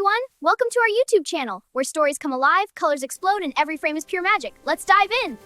everyone! Welcome to our YouTube channel, where stories come alive, colors explode, and every frame is pure magic. Let's dive in!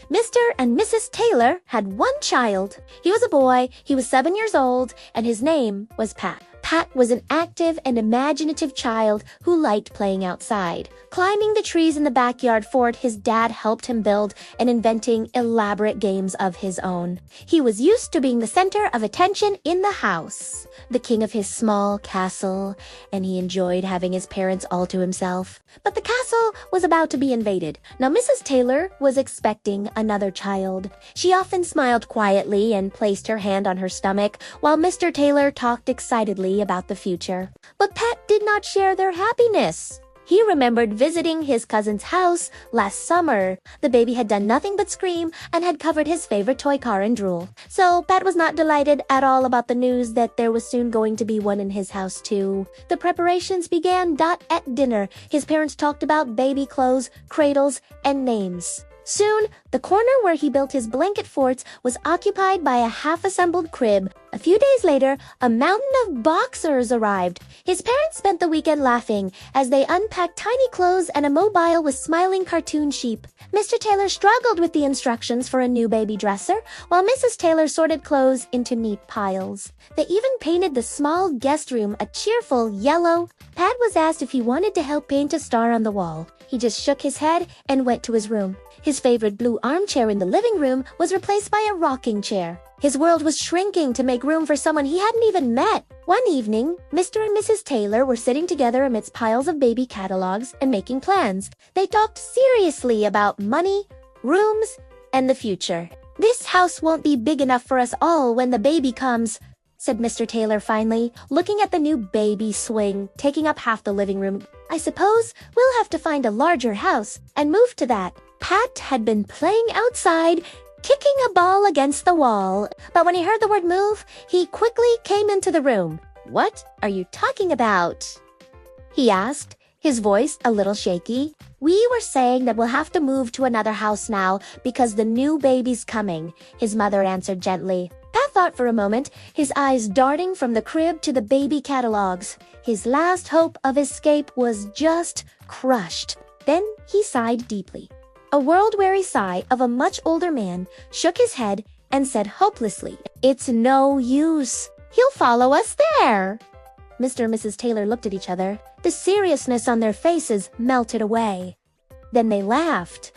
Mr. and Mrs. Taylor had one child. He was a boy, he was 7 years old, and his name was Pat. Pat was an active and imaginative child who liked playing outside. Climbing the trees in the backyard fort his dad helped him build and inventing elaborate games of his own. He was used to being the center of attention in the house, the king of his small castle, and he enjoyed having his parents all to himself. But the castle was about to be invaded. Now Mrs. Taylor was expecting another child. She often smiled quietly and placed her hand on her stomach while Mr. Taylor talked excitedly about the future. But Pat did not share their happiness. He remembered visiting his cousin's house last summer. The baby had done nothing but scream and had covered his favorite toy car in drool. So Pat was not delighted at all about the news that there was soon going to be one in his house too. The preparations began at dinner. His parents talked about baby clothes, cradles, and names. Soon, the corner where he built his blanket forts was occupied by a half-assembled crib. A few days later, a mountain of boxers arrived. His parents spent the weekend laughing as they unpacked tiny clothes and a mobile with smiling cartoon sheep. Mr. Taylor struggled with the instructions for a new baby dresser, while Mrs. Taylor sorted clothes into neat piles. They even painted the small guest room a cheerful yellow. Pat was asked if he wanted to help paint a star on the wall. He just shook his head and went to his room. His favorite blue armchair in the living room was replaced by a rocking chair. His world was shrinking to make room for someone he hadn't even met. One evening, Mr. and Mrs. Taylor were sitting together amidst piles of baby catalogs and making plans. They talked seriously about money, rooms, and the future. "This house won't be big enough for us all when the baby comes," said Mr. Taylor finally, looking at the new baby swing, taking up half the living room. "I suppose we'll have to find a larger house and move to that." Pat had been playing outside, kicking a ball against the wall, but when he heard the word move, he quickly came into the room. "What are you talking about?" he asked, his voice a little shaky. "We were saying that we'll have to move to another house now because the new baby's coming," his mother answered gently. Pat thought for a moment, his eyes darting from the crib to the baby catalogs. His last hope of escape was just crushed. Then he sighed deeply. A world-weary sigh of a much older man shook his head and said hopelessly, "It's no use. He'll follow us there." Mr. and Mrs. Taylor looked at each other. The seriousness on their faces melted away. Then they laughed.